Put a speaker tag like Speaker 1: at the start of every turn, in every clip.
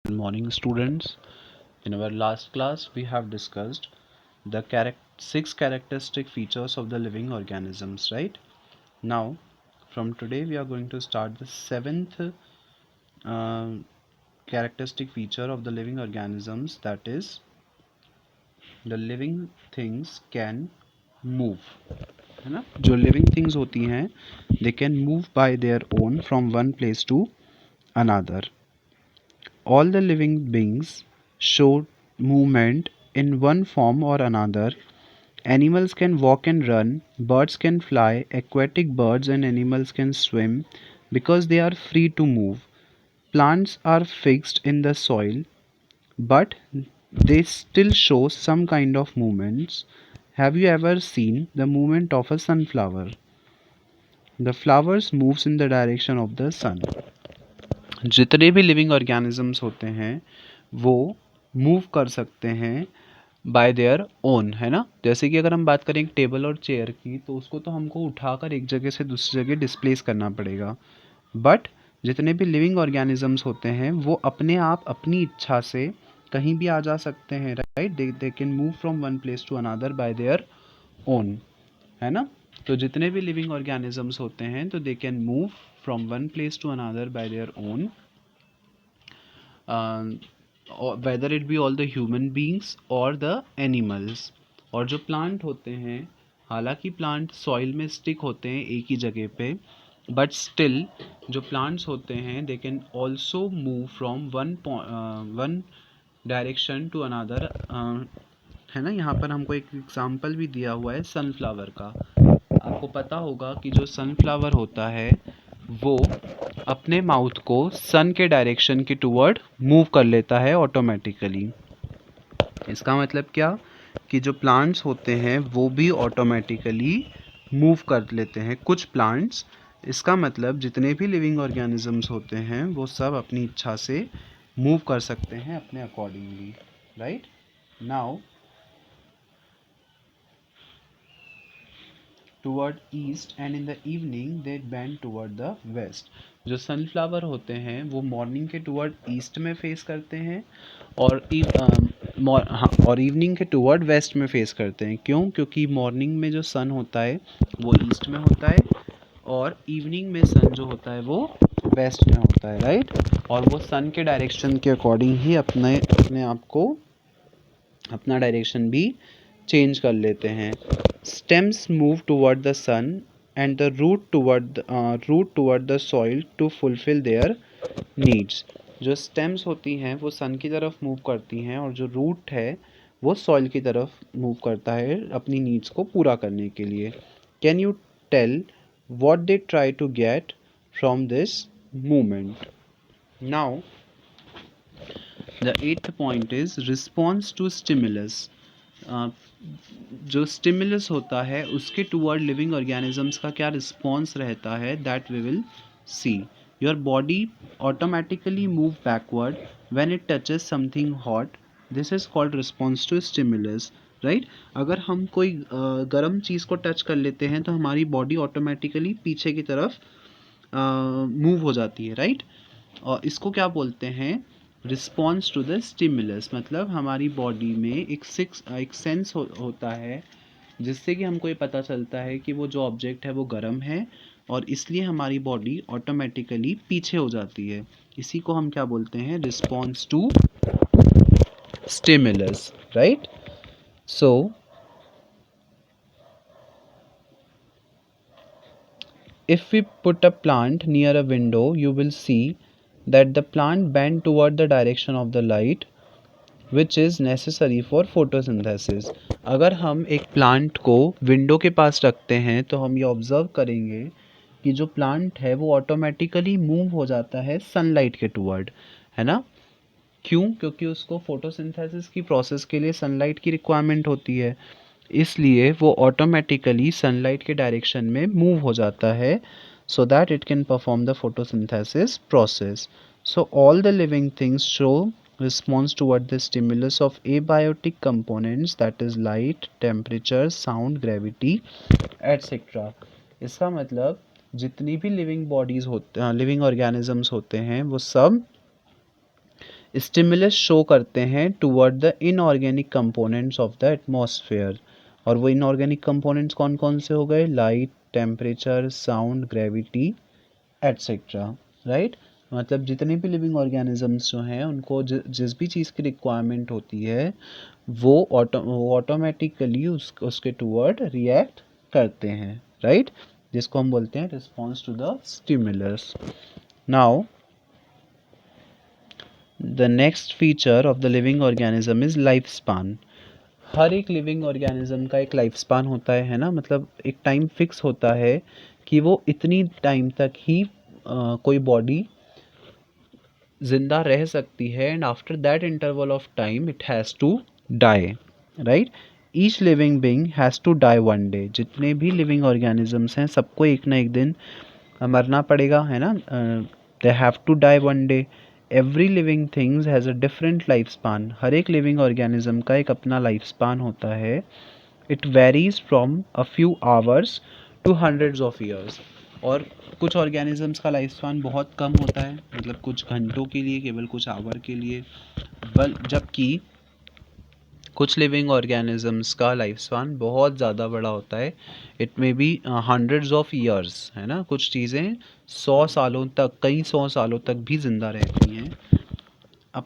Speaker 1: Good morning, students. In our last class, we have discussed the 6 characteristic features of the living organisms, right? Now, from today, we are going to start the 7th characteristic feature of the living organisms, that is, the living things can move. है ना? जो living things होती हैं, they can move by their own from one place to another. All the living beings show movement in one form or another. Animals can walk and run, birds can fly, aquatic birds and animals can swim because they are free to move. Plants are fixed in the soil, but they still show some kind of movements. Have you ever seen the movement of a sunflower? The flowers moves in the direction of the sun. जितने भी living organisms होते हैं वो move कर सकते हैं bye their own, है ना? जैसे कि अगर हम बात करें एक टेबल और चेयर की, तो उसको तो हमको उठाकर एक जगह से दूसरी जगह डिस्प्लेस करना पड़ेगा, बट जितने भी लिविंग ऑर्गेनिजम्स होते हैं वो अपने आप अपनी इच्छा से कहीं भी आ जा सकते हैं, right? They can move from one place to another by their own, है ना? तो जितने भी लिविंग ऑर्गेनिजम्स होते हैं तो they can move from one place to another by their own, whether it be all the human beings or the animals. और जो प्लांट होते हैं, हालांकि प्लांट सॉइल में स्टिक होते हैं एक ही जगह पे, बट स्टिल जो प्लांट्स होते हैं they can also move from one direction to another, है ना? यहाँ पर हमको एक एग्जांपल भी दिया हुआ है सनफ्लावर का. आपको पता होगा कि जो सनफ्लावर होता है वो अपने माउथ को सन के डायरेक्शन के टुवर्ड मूव कर लेता है ऑटोमेटिकली. इसका मतलब क्या कि जो प्लांट्स होते हैं वो भी ऑटोमेटिकली मूव कर लेते हैं, कुछ प्लांट्स. इसका मतलब जितने भी लिविंग ऑर्गेनिजम्स होते हैं वो सब अपनी इच्छा से मूव कर सकते हैं अपने accordingly, right? Now toward east and in the evening they bend toward the west. जो सनफ्लावर होते हैं वो मॉर्निंग के टुवर्ड ईस्ट में फेस करते हैं और और इवनिंग के टुवर्ड वेस्ट में फेस करते हैं. क्यों? क्योंकि मॉर्निंग में जो सन होता है वो ईस्ट में होता है और इवनिंग में सन जो होता है वो वेस्ट में होता है, राइट? और वो सन के डायरेक्शन के अकॉर्डिंग ही अपने आप को अपना डायरेक्शन भी चेंज कर लेते हैं. Stems move toward the sun and the root toward the soil to fulfill their needs. जो stems होती हैं वो sun की तरफ मूव करती हैं और जो root है वो soil की तरफ मूव करता है अपनी needs को पूरा करने के लिए. Can you tell what they try to get from this movement? Now, the 8th point is response to stimulus. जो स्टिमुलस होता है उसके टुवर्ड लिविंग ऑर्गेनिजम्स का क्या रिस्पॉन्स रहता है, that we will see. Your body automatically move backward when it touches something hot. This is called response to stimulus, right? अगर हम कोई गर्म चीज़ को टच कर लेते हैं तो हमारी बॉडी ऑटोमेटिकली पीछे की तरफ मूव हो जाती है, राइट? और इसको क्या बोलते हैं? Response to the stimulus. मतलब हमारी बॉडी में एक सेंस होता है जिससे कि हमको ये पता चलता है कि वो जो ऑब्जेक्ट है वो गर्म है और इसलिए हमारी बॉडी ऑटोमेटिकली पीछे हो जाती है. इसी को हम क्या बोलते हैं? Response to stimulus, right? So if we put a plant near a window, you will see that the plant bend toward the direction of the light which is necessary for photosynthesis. अगर हम एक plant को window के पास रखते हैं तो हम ये ऑब्जर्व करेंगे कि जो प्लांट है वो ऑटोमेटिकली मूव हो जाता है सनलाइट के टुवर्ड, है ना? क्यों? क्योंकि उसको फोटोसिंथेसिस की प्रोसेस के लिए सनलाइट की रिक्वायरमेंट होती है, इसलिए वो ऑटोमेटिकली सनलाइट के डायरेक्शन में मूव हो जाता है so that it can perform the photosynthesis process. So all the living things show response toward the stimulus of abiotic components, that is light, temperature, sound, gravity, etc. इसका मतलब जितनी भी living bodies होते living organisms होते हैं वो सब stimulus show करते हैं toward the inorganic components of the atmosphere. और वो इनऑर्गेनिक कंपोनेंट्स कौन कौन से हो गए? Light, temperature, sound, gravity etcetera, right. मतलब जितने भी लिविंग ऑर्गेनिजम्स जो हैं उनको जिस भी चीज़ की रिक्वायरमेंट होती है वो ऑटोमेटिकली उसके टुवर्ड रिएक्ट करते हैं, राइट, जिसको हम बोलते हैं response to the stimulus. Now the next feature of the living organism is life span. हर एक लिविंग ऑर्गेनिज्म का एक लाइफ स्पान होता है ना, मतलब एक टाइम फिक्स होता है कि वो इतनी टाइम तक ही कोई बॉडी जिंदा रह सकती है, and after that interval of time it has to die, right. Each living being has to die one day. जितने भी लिविंग ऑर्गेनिजम्स हैं सबको एक ना एक दिन मरना पड़ेगा, है ना। They have to die one day. Every living things has a different life span. हर एक लिविंग ऑर्गेनिज्म का एक अपना लाइफ स्पान होता है। It varies from a few hours to hundreds of years. और कुछ ऑर्गेनिजम्स का लाइफ स्पान बहुत कम होता है, मतलब कुछ घंटों के लिए, केवल कुछ आवर के लिए, जबकि कुछ लिविंग ऑर्गेनिजम्स का लाइफ स्पान बहुत ज़्यादा बड़ा होता है। It may be hundreds of years, है ना। कुछ चीज़ें 100 सालों तक, कई 100 सालों तक भी जिंदा रहती हैं। A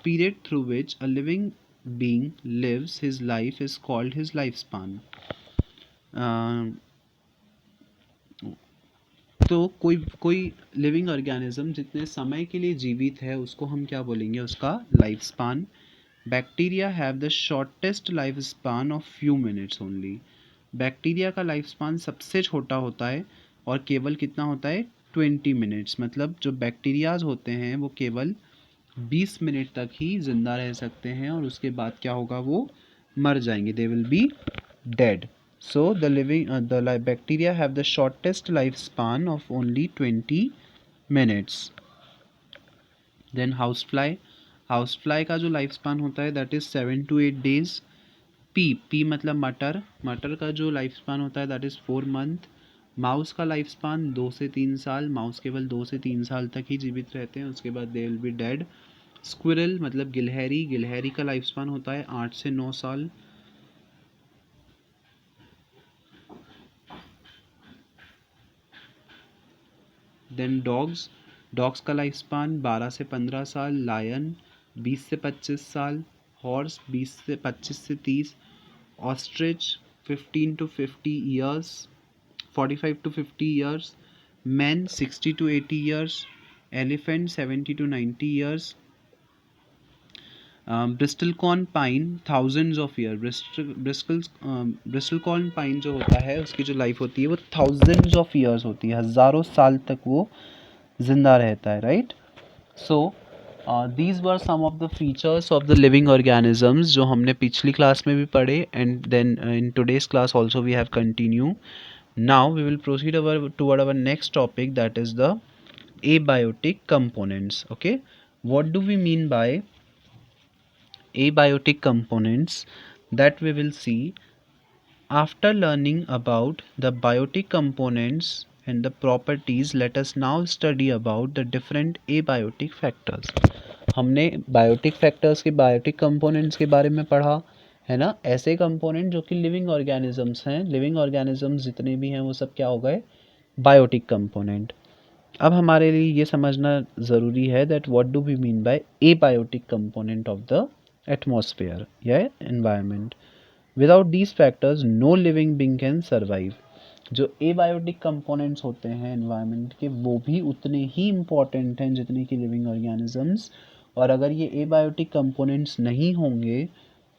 Speaker 1: period through which a living being lives his life is called his lifespan. तो कोई कोई लिविंग ऑर्गेनिज्म जितने समय के लिए जीवित है उसको हम क्या बोलेंगे? उसका life span. Bacteria have the shortest life span of few minutes only. Bacteria का लाइफ स्पान सबसे छोटा होता है और केवल कितना होता है? 20 मिनट्स। मतलब जो बैक्टीरियाज होते हैं वो केवल 20 मिनट तक ही जिंदा रह सकते हैं और उसके बाद क्या होगा? वो मर जाएंगे, they will be dead. So the bacteria have the shortest lifespan of only 20 minutes. Then housefly का जो लाइफ स्पान होता है that is 7 to 8 days. P मतलब मटर का जो लाइफ स्पान होता है that is 4 month. माउस का लाइफ स्पान 2 से 3 साल। माउस केवल 2 से 3 साल तक ही जीवित रहते हैं, उसके बाद they will be dead. Squirrel मतलब गिलहरी का लाइफ स्पान होता है 8 से 9 साल। देन डॉग्स का लाइफ स्पान 12 से 15 साल। लायन 20 से 25 साल। हॉर्स 25 से 30। Ostrich 15 to 50 years, 45 to 50 years. Man 60 to 80 years. Elephant 70 to 90 years. Bristol corn pine thousands of year. Bristol corn pine जो होता है उसकी जो लाइफ होती है वो थाउजेंड्स ऑफ ईयर्स होती है, हज़ारों साल तक वो जिंदा रहता है, right. So these were some of the features of the living organisms जो हमने पिछली क्लास में भी पढ़े, and then in today's class also we have continue. Now we will proceed toward our next topic, that is the abiotic components. Okay, what do we mean by abiotic components? That we will see after learning about the biotic components and the properties. Let us now study about the different abiotic factors. हमने biotic factors के, biotic components के बारे में पढ़ा है ना। ऐसे component जो कि लिविंग ऑर्गेनिजम्स हैं, लिविंग ऑर्गेनिजम्स जितने भी हैं वो सब क्या हो गए? Biotic component. अब हमारे लिए ये समझना ज़रूरी है that what do we mean by abiotic component of the atmosphere या environment. Without these factors no living being can survive. जो एबायोटिक कंपोनेंट्स होते हैं एनवायरनमेंट के वो भी उतने ही इम्पॉर्टेंट हैं जितने कि लिविंग ऑर्गेनिजम्स. और अगर ये एबायोटिक कंपोनेंट्स नहीं होंगे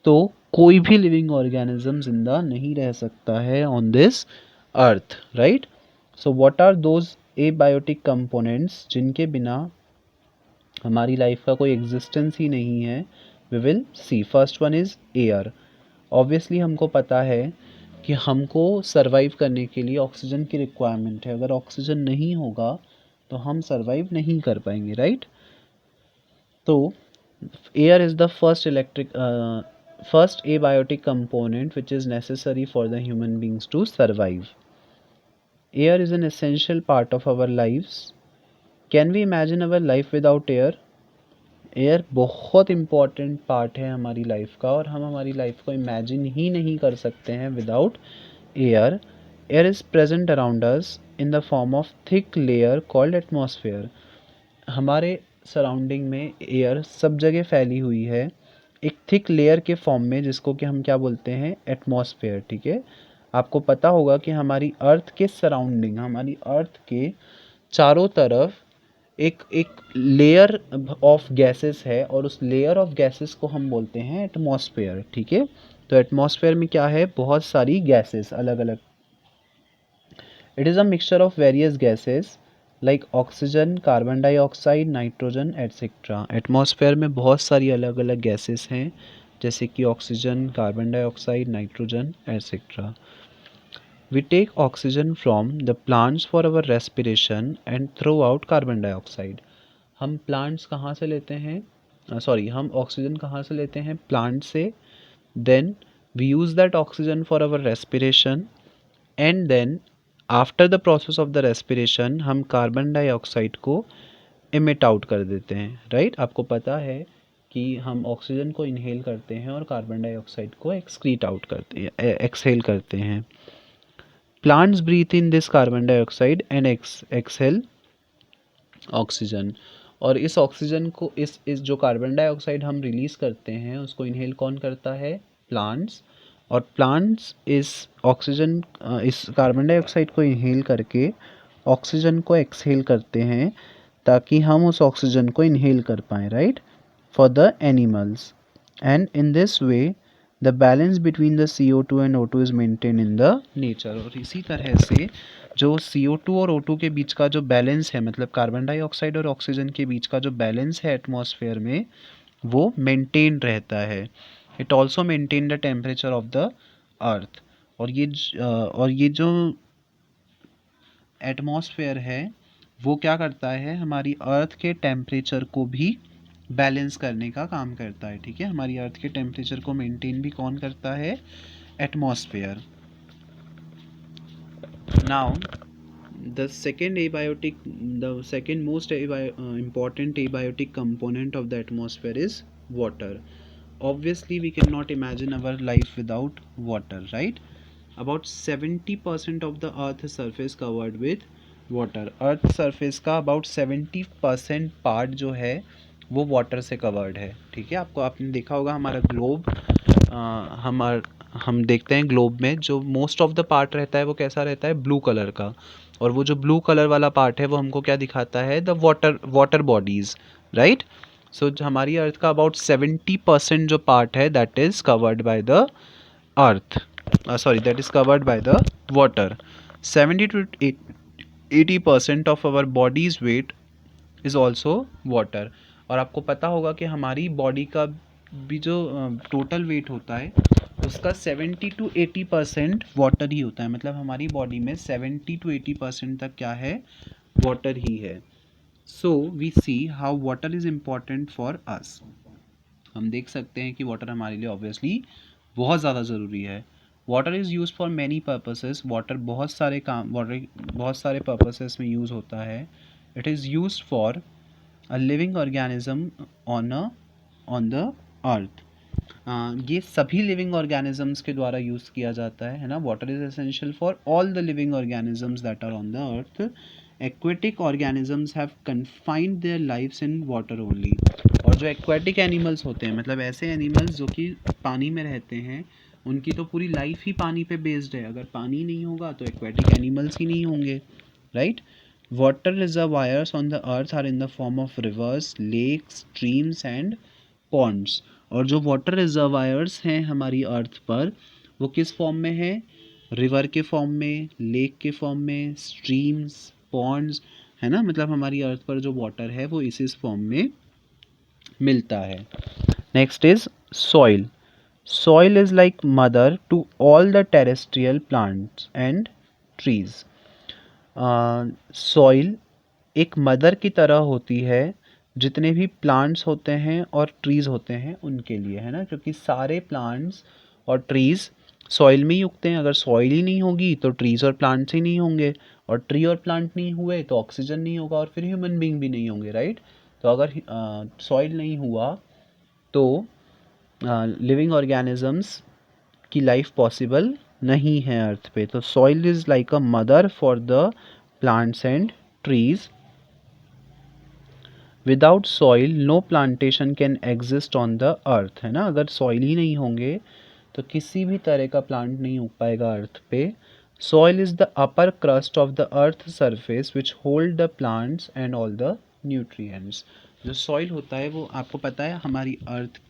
Speaker 1: तो कोई भी लिविंग ऑर्गेनिज्म जिंदा नहीं रह सकता है on this earth, right. So what are those abiotic components जिनके बिना हमारी लाइफ का कोई एग्जिस्टेंस ही नहीं है? We will see. First one is air. Obviously हमको पता है कि हमको सरवाइव करने के लिए ऑक्सीजन की रिक्वायरमेंट है. अगर ऑक्सीजन नहीं होगा तो हम सरवाइव नहीं कर पाएंगे, राइट. तो air is the first abiotic component which is necessary for the human beings to survive. Air is an essential part of our lives. Can we imagine our life without air? Air बहुत important part है हमारी life का, और हम हमारी life को imagine ही नहीं कर सकते हैं without air. Air is present around us in the form of thick layer called atmosphere. हमारे सराउंडिंग में एयर सब जगह फैली हुई है एक थिक लेयर के फॉर्म में, जिसको कि हम क्या बोलते हैं, एटमॉस्फेयर. ठीक है, आपको पता होगा कि हमारी अर्थ के सराउंडिंग, हमारी अर्थ के चारों तरफ एक एक लेयर ऑफ गैसेस है, और उस लेयर ऑफ गैसेस को हम बोलते हैं एटमॉस्फेयर. ठीक है, तो एटमॉस्फेयर में क्या है, बहुत सारी गैसेस अलग अलग. It is a mixture of various gases like oxygen, carbon dioxide, nitrogen etcetera. Atmosphere में बहुत सारी अलग अलग गैसेस हैं, जैसे कि oxygen, carbon dioxide, nitrogen etcetera. We take oxygen from the plants for our respiration and throw out carbon dioxide. हम plants कहाँ से लेते हैं, सॉरी हम ऑक्सीजन कहाँ से लेते हैं, प्लांट से. Then we use that oxygen for our respiration, and then after the process of the respiration हम कार्बन डाइऑक्साइड को इमिट आउट कर देते हैं. राइट, आपको पता है कि हम ऑक्सीजन को इनहेल करते हैं और कार्बन डाइऑक्साइड को एक्सक्रीट आउट करते हैं, एक्सहेल करते हैं. Plants breathe in this carbon dioxide and exhale oxygen. और इस ऑक्सीजन को, इस जो कार्बन डाइऑक्साइड हम रिलीज़ करते हैं उसको इनहेल कौन करता है, प्लांट्स. और प्लांट्स इस ऑक्सीजन, इस कार्बन डाइऑक्साइड को इनहेल करके ऑक्सीजन को एक्सहेल करते हैं, ताकि हम उस ऑक्सीजन को इनहेल कर पाएँ. Right, for the animals. And in this way the balance between the CO2 and O2 is maintain in the nature. और इसी तरह से जो CO2 और O2 के बीच का जो बैलेंस है, मतलब कार्बन डाइऑक्साइड और ऑक्सीजन के बीच का जो बैलेंस है एटमॉस्फेयर में, वो मेंटेन रहता है. It also maintain the temperature of the earth. और ये जो एटमॉस्फेयर है वो क्या करता है, हमारी अर्थ के टेम्परेचर को भी बैलेंस करने का काम करता है. ठीक है, हमारी अर्थ के टेम्परेचर को मेंटेन भी कौन करता है, atmosphere. Now the second most important abiotic component of the atmosphere is water. Obviously we cannot imagine our life without water, right? About 70% of the earth surface covered with water. earth surface का about 70% part जो है वो water से covered है. ठीक है, आपने देखा होगा हमारा ग्लोब, हम देखते हैं ग्लोब में जो मोस्ट ऑफ द पार्ट रहता है वो कैसा रहता है, ब्लू कलर का. और वो जो ब्लू कलर वाला पार्ट है वो हमको क्या दिखाता है, the water bodies. Right, so हमारी अर्थ का अबाउट 70% जो पार्ट है that is covered by the earth, sorry that is covered by the water. 70 to 80% of our bodies weight is also water. और आपको पता होगा कि हमारी बॉडी का भी जो टोटल वेट होता है उसका 70 to 80% वाटर ही होता है. मतलब हमारी बॉडी में 70 to 80% तक क्या है, वाटर ही है. So we see how water is important for us. हम देख सकते हैं कि वाटर हमारे लिए ऑब्वियसली बहुत ज़्यादा ज़रूरी है. Water is use for many purposes. Water बहुत सारे पर्पसेस में यूज़ होता है. It is use for a living organism on the अर्थ. ये सभी लिविंग ऑर्गेनिजम्स के द्वारा यूज़ किया जाता है ना. Water is essential for all the living organisms that are on the earth. Aquatic organisms have confined their lives in water only. और जो एक्वेटिक एनिमल्स होते हैं, मतलब ऐसे एनिमल्स जो कि पानी में रहते हैं, उनकी तो पूरी लाइफ ही पानी पे बेस्ड है. अगर पानी नहीं होगा तो एक्वेटिक एनिमल्स ही नहीं होंगे. Right, water reservoirs on the earth are in the form of rivers, lakes, streams and ponds. और जो वाटर रिजर्वायर्स हैं हमारी अर्थ पर वो किस फॉर्म में है, रिवर के फॉर्म में, लेक के फॉर्म में, स्ट्रीम्स, पॉन्ड्स, है ना. मतलब हमारी अर्थ पर जो वाटर है वो इस फॉर्म में मिलता है. Next is soil. Soil is like mother to all the terrestrial plants and trees. Soil एक मदर की तरह होती है जितने भी प्लांट्स होते हैं और ट्रीज़ होते हैं उनके लिए, है ना. क्योंकि सारे प्लांट्स और ट्रीज़ सॉइल में ही उगते हैं. अगर सॉइल ही नहीं होगी तो ट्रीज़ और प्लांट्स ही नहीं होंगे, और ट्री और प्लांट नहीं हुए तो ऑक्सीजन नहीं होगा, और फिर ह्यूमन बीइंग भी नहीं होंगे. राइट, तो अगर सॉइल नहीं हुआ तो लिविंग ऑर्गेनिजम्स की लाइफ पॉसिबल नहीं है अर्थ पे। तो soil is like a mother for the plants and trees. Without soil no plantation can exist on the earth, है ना। अगर सॉइल ही नहीं होंगे तो किसी भी तरह का प्लांट नहीं उग पाएगा अर्थ पे। Soil is the upper crust of the earth surface which hold the plants and all the nutrients. जो सॉइल होता है वो आपको पता है हमारी अर्थ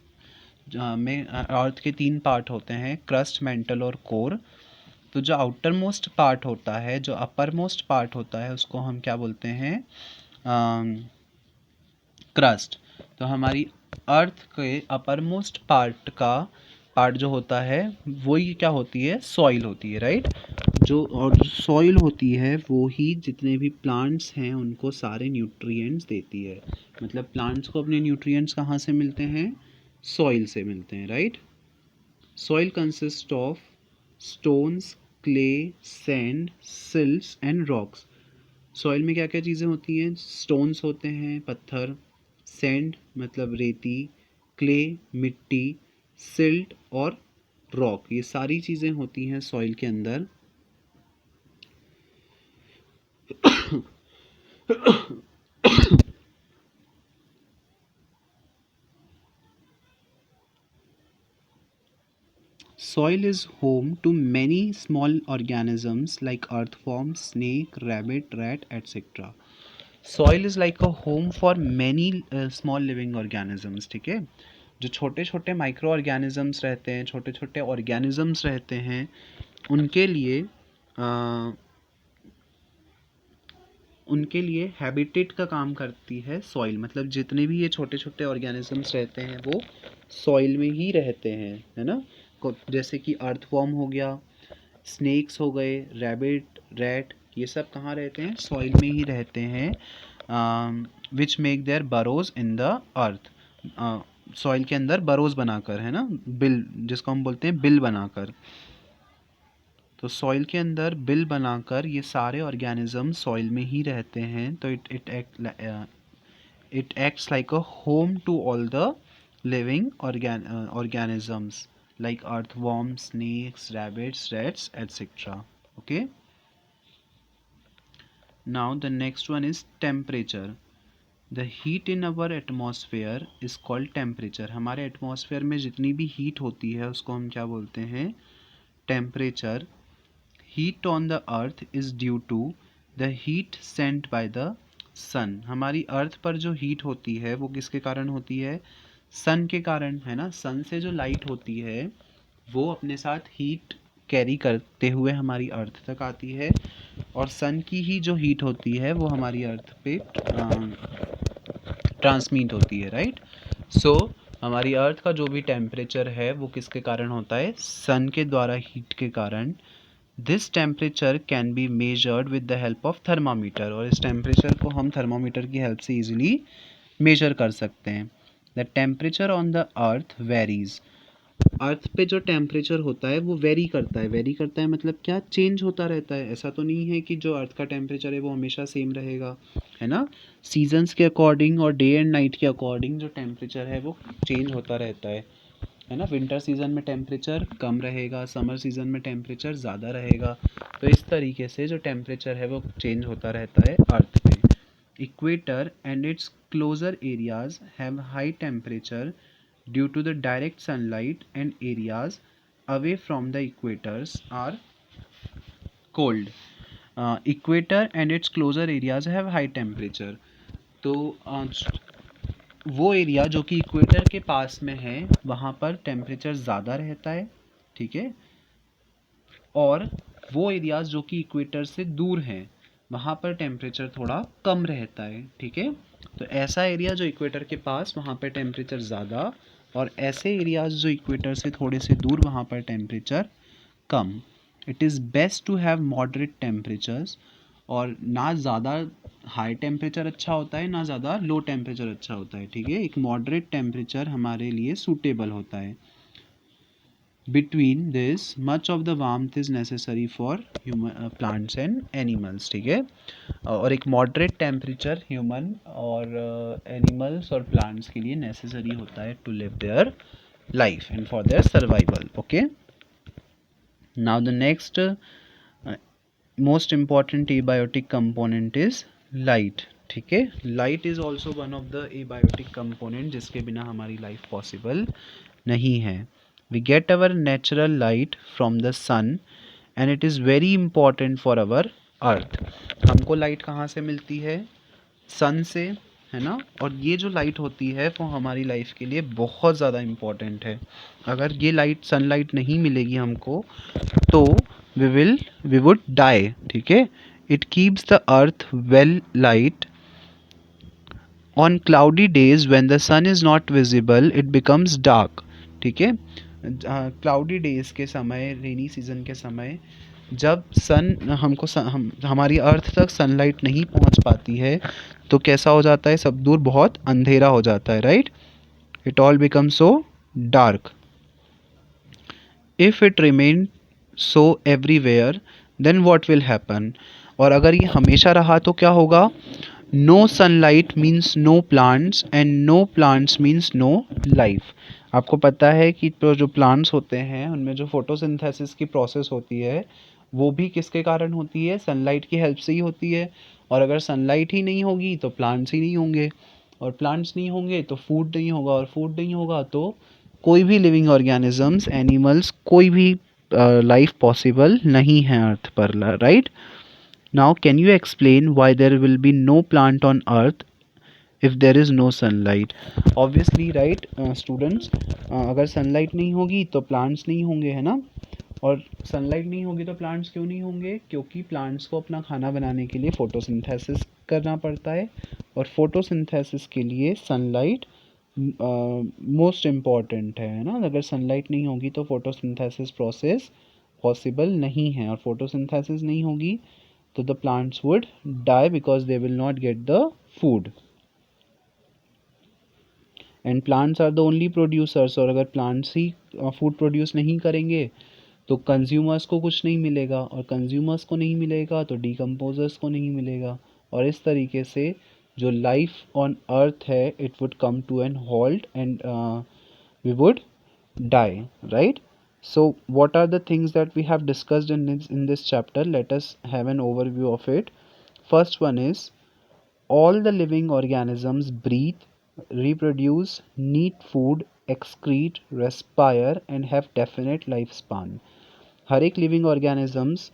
Speaker 1: में अर्थ के 3 पार्ट होते हैं, क्रस्ट, मेंटल और कोर। तो जो आउटर मोस्ट पार्ट होता है, जो अपर मोस्ट पार्ट होता है, उसको हम क्या बोलते हैं, क्रस्ट। तो हमारी अर्थ के अपर मोस्ट पार्ट जो होता है वो ही क्या होती है, सॉइल होती है, राइट। जो सॉइल होती है वो ही जितने भी प्लांट्स हैं उनको सारे न्यूट्रिएंट्स देती है। मतलब प्लांट्स को अपने न्यूट्रिएंट्स कहाँ से मिलते हैं, सॉइल से मिलते हैं, right. Soil consist of stones, clay, sand, silts and rocks. Soil में क्या क्या चीज़ें होती हैं, स्टोन्स होते हैं, पत्थर, सैंड मतलब रेती, क्ले मिट्टी, सिल्ट और रॉक, ये सारी चीज़ें होती हैं सॉइल के अंदर। Soil is home to many small organisms like earthworms, snake, rabbit, rat, etc. Soil is like a home for many small living organisms, ठीक है। जो छोटे छोटे माइक्रो ऑर्गेनिजम्स रहते हैं, छोटे छोटे ऑर्गेनिजम्स रहते हैं, उनके लिए हैबिटेट का काम करती है सॉइल। मतलब जितने भी ये छोटे छोटे ऑर्गेनिजम्स रहते हैं वो सॉइल में ही रहते हैं, है ना। जैसे कि अर्थवॉर्म हो गया, स्नेक्स हो गए, रैबिट, रैट, ये सब कहाँ रहते हैं, सॉइल में ही रहते हैं। Which make their burrows in the earth, soil के अंदर बरोज बनाकर, है ना, बिल जिसको हम बोलते हैं बिल बनाकर। तो सॉइल के अंदर बिल बनाकर ये सारे ऑर्गेनिज्म सॉइल में ही रहते हैं। तो it acts like a home to all the living organisms like earthworms, snakes, rabbits, rats, etc. Okay. Now the next one is temperature. The heat in our atmosphere is called temperature. हमारे atmosphere में जितनी भी heat होती है उसको हम क्या बोलते हैं, temperature. Heat on the earth is due to the heat sent by the sun. हमारी अर्थ पर जो हीट होती है वो किसके कारण होती है, सन के कारण, है ना। सन से जो लाइट होती है वो अपने साथ हीट कैरी करते हुए हमारी अर्थ तक आती है, और सन की ही जो हीट होती है वो हमारी अर्थ पे ट्रांसमिट होती है, राइट। सो हमारी अर्थ का जो भी टेम्परेचर है वो किसके कारण होता है, सन के द्वारा हीट के कारण। This temperature can be measured with the help of thermometer, और इस टेम्परेचर को हम थर्मामीटर की हेल्प से इजीली मेजर कर सकते हैं। The temperature on the earth varies. Earth पे जो टेम्परेचर होता है वो वेरी करता है। वेरी करता है मतलब क्या, चेंज होता रहता है। ऐसा तो नहीं है कि जो अर्थ का टेम्परेचर है वो हमेशा सेम रहेगा, है ना। सीजन्स के अकॉर्डिंग और डे एंड नाइट के अकॉर्डिंग जो टेम्परेचर है वो चेंज होता रहता है ना। विंटर सीजन में टेम्परेचर कम रहेगा, समर सीजन में टेम्परेचर ज़्यादा रहेगा। तो इस तरीके से जो टेम्परेचर है वो चेंज होता रहता है अर्थ पे। Equator and its closer areas have high temperature due to the direct sunlight, and areas away from the equators are cold. Equator and its closer areas have high temperature. तो वो area जो कि equator के पास में है वहाँ पर temperature ज़्यादा रहता है, ठीक है। और वो एरियाज जो कि इक्वेटर से दूर हैं वहाँ पर टेम्परेचर थोड़ा कम रहता है, ठीक है। तो ऐसा एरिया जो इक्वेटर के पास वहाँ पर टेम्परेचर ज़्यादा, और ऐसे एरियाज जो इक्वेटर से थोड़े से दूर वहाँ पर टेम्परेचर कम। It is best to have moderate temperatures, और ना ज़्यादा हाई टेम्परेचर अच्छा होता है ना ज़्यादा लो टेम्परेचर अच्छा होता है, ठीक है। एक मॉडरेट टेम्परेचर हमारे लिए सूटेबल होता है। Between this much of the warmth is necessary for human plants and animals, ठीक है। और एक मॉडरेट टेम्परेचर ह्यूमन और एनिमल्स और प्लांट्स के लिए नेसेसरी होता है to live their life and for their survival. Okay, now the next most important abiotic component is light, ठीक है। light is also one of the abiotic component जिसके बिना हमारी life possible नहीं है। we get our natural light from the sun and it is very important for our earth। हमको light कहाँ से मिलती है? सन से, है ना। और ये जो लाइट होती है वो हमारी लाइफ के लिए बहुत ज़्यादा इम्पॉर्टेंट है। अगर ये लाइट सनलाइट नहीं मिलेगी हमको तो वी वुड डाई, ठीक है। It keeps the earth well light on cloudy days when the sun is not visible it becomes dark, ठीक है। क्लाउडी डेज के समय, रेनी सीजन के समय जब हमारी अर्थ तक सनलाइट नहीं पहुंच पाती है तो कैसा हो जाता है? सब दूर बहुत अंधेरा हो जाता है, right. It all become so dark. If it remain so everywhere then what will happen? और अगर ये हमेशा रहा तो क्या होगा? No sunlight means no plants and no plants means no life. आपको पता है कि जो प्लांट्स होते हैं उनमें जो फोटोसिंथेसिस की प्रोसेस होती है वो भी किसके कारण होती है? सनलाइट की हेल्प से ही होती है। और अगर सनलाइट ही नहीं होगी तो प्लांट्स ही नहीं होंगे, और प्लांट्स नहीं होंगे तो फूड नहीं होगा, और फूड नहीं होगा तो कोई भी लिविंग ऑर्गेनिजम्स, एनिमल्स, कोई भी लाइफ पॉसिबल नहीं है अर्थ पर, right. Now can you explain why there will be no plant on earth if there is no sunlight? Obviously right students, अगर सनलाइट नहीं होगी तो प्लांट्स नहीं होंगे, है ना। और सनलाइट नहीं होगी तो प्लांट्स क्यों नहीं होंगे? क्योंकि प्लांट्स को अपना खाना बनाने के लिए फोटोसिंथेसिस करना पड़ता है, और फोटोसिंथेसिस के लिए सनलाइट मोस्ट इम्पॉर्टेंट है ना। अगर सनलाइट नहीं होगी तो फोटोसिंथेसिस प्रोसेस पॉसिबल नहीं है, और फोटोसिंथेसिस नहीं होगी तो the plants would die because they will not get the food. And plants are the only producers, और अगर प्लांट्स ही फूड प्रोड्यूस नहीं करेंगे तो कंज्यूमर्स को कुछ नहीं मिलेगा, और कंज्यूमर्स को नहीं मिलेगा तो डीकम्पोजर्स को नहीं मिलेगा, और इस तरीके से जो लाइफ ऑन अर्थ है it would come to an halt and we would die, right? So what are the things that we have discussed in this chapter? Let us have an overview of it. First one is all the living organisms breathe, reproduce, need food, excrete, respire and have definite lifespan. हर एक living organisms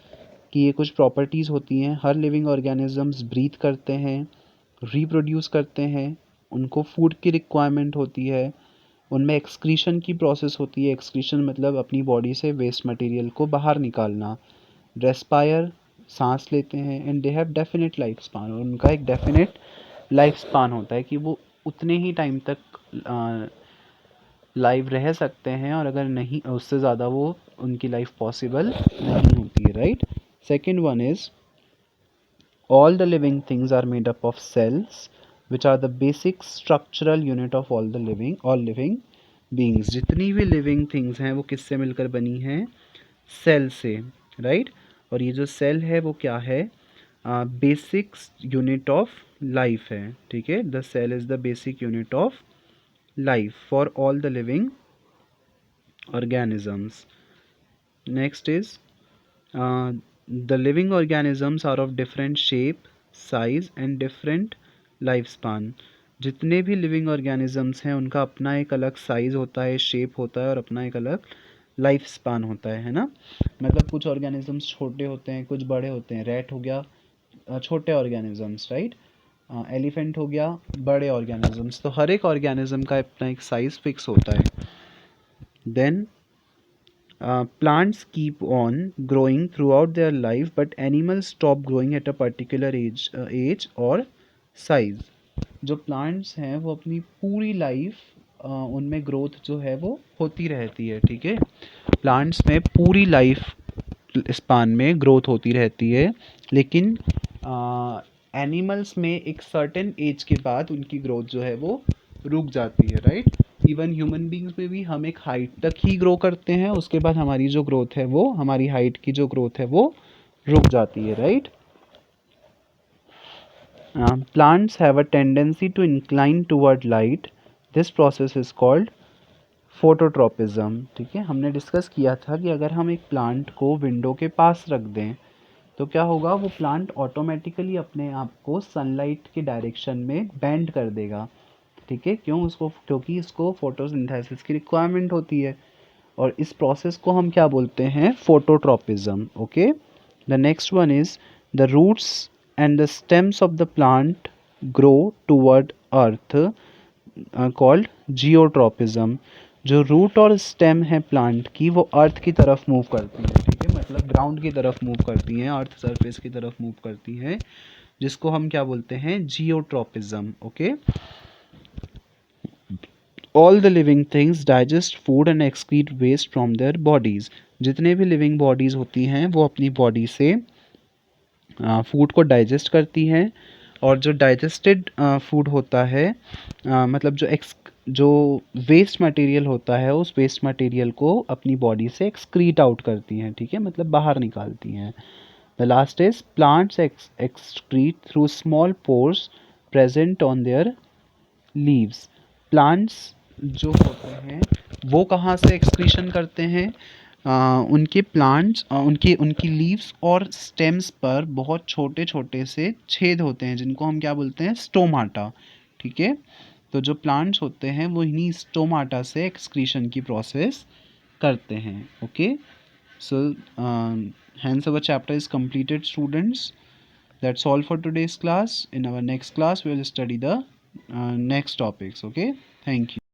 Speaker 1: की ये कुछ properties होती हैं। हर living organisms breathe करते हैं, reproduce करते हैं, उनको फूड की रिक्वायरमेंट होती है, उनमें एक्सक्रीशन की प्रोसेस होती है। एक्सक्रीशन मतलब अपनी बॉडी से वेस्ट मटेरियल को बाहर निकालना। रेस्पायर, सांस लेते हैं, and they have definite life span, और उनका एक डेफिनेट लाइफ स्पान होता है कि वो उतने ही टाइम तक लाइव रह सकते हैं, और अगर नहीं उससे ज़्यादा वो उनकी लाइफ पॉसिबल नहीं होती है, right. Second one is all the living things are made up of cells which are the basic structural unit of all living beings। जितनी भी living things हैं वो किससे मिलकर बनी हैं? सेल से, राइट। और ये जो सेल है वो क्या है? बेसिक यूनिट ऑफ लाइफ है, ठीक है। The cell is the basic unit of life for all the living organisms. Next is the living organisms are of different shape, size and different lifespan। जितने भी living organisms हैं उनका अपना एक अलग साइज़ होता है, शेप होता है, और अपना एक अलग लाइफ स्पान होता है ना। मतलब कुछ ऑर्गेनिजम्स छोटे होते हैं, कुछ बड़े होते हैं। रैट हो गया छोटे ऑर्गेनिजम्स, राइट। एलिफेंट हो गया बड़े ऑर्गेनिजम्स। तो हर एक ऑर्गेनिज्म का अपना एक साइज फिक्स होता है। Then plants keep on growing throughout their life but animals stop growing at a particular age और साइज। जो प्लांट्स हैं वो अपनी पूरी लाइफ उनमें ग्रोथ जो है वो होती रहती है, ठीक है। प्लांट्स में पूरी लाइफ स्पान में ग्रोथ होती रहती है, लेकिन एनिमल्स में एक सर्टेन एज के बाद उनकी ग्रोथ जो है वो रुक जाती है, राइट। इवन ह्यूमन बींग्स में भी हम एक हाइट तक ही ग्रो करते हैं, उसके बाद हमारी जो ग्रोथ है वो, हमारी हाइट की जो ग्रोथ है वो रुक जाती है, right. Plants have a tendency to incline toward light, this process is called phototropism. ठीक है, हमने डिस्कस किया था कि अगर हम एक प्लांट को विंडो के पास रख दें तो क्या होगा, वो प्लांट ऑटोमेटिकली अपने आप को सनलाइट के डायरेक्शन में बेंड कर देगा। ठीक है, क्यों? उसको, क्योंकि इसको फोटोसिंथेसिस की रिक्वायरमेंट होती है, और इस प्रोसेस को हम क्या बोलते हैं? Phototropism. Okay, the next one is the roots and the stems of the plant grow toward earth, called geotropism. जो रूट और स्टेम है प्लांट की, वो अर्थ की तरफ मूव करती है। ठीक है, मतलब ग्राउंड की तरफ मूव करती हैं, अर्थ सरफेस की तरफ मूव करती हैं, जिसको हम क्या बोलते हैं? Geotropism. Okay, all the living things digest food and excrete waste from their bodies. जितने भी लिविंग बॉडीज होती हैं वो अपनी बॉडी से फूड को डाइजेस्ट करती हैं, और जो डाइजेस्टेड फूड होता है, मतलब जो वेस्ट मटेरियल होता है, उस वेस्ट मटेरियल को अपनी बॉडी से एक्सक्रीट आउट करती हैं। ठीक है, मतलब बाहर निकालती हैं। The last is plants excrete through small pores present on their leaves. Plants जो होते हैं वो कहाँ से एक्सक्रीशन करते हैं? उनके प्लांट्स, उनकी उनकी लीव्स और स्टेम्स पर बहुत छोटे छोटे से छेद होते हैं, जिनको हम क्या बोलते हैं? स्टोमाटा। ठीक है, तो जो प्लांट्स होते हैं वो इन्हीं स्टोमाटा से एक्सक्रीशन की प्रोसेस करते हैं। Okay, so hence our chapter is completed, students. That's all for today's class. In our next class we will study the next topics. Okay, thank you.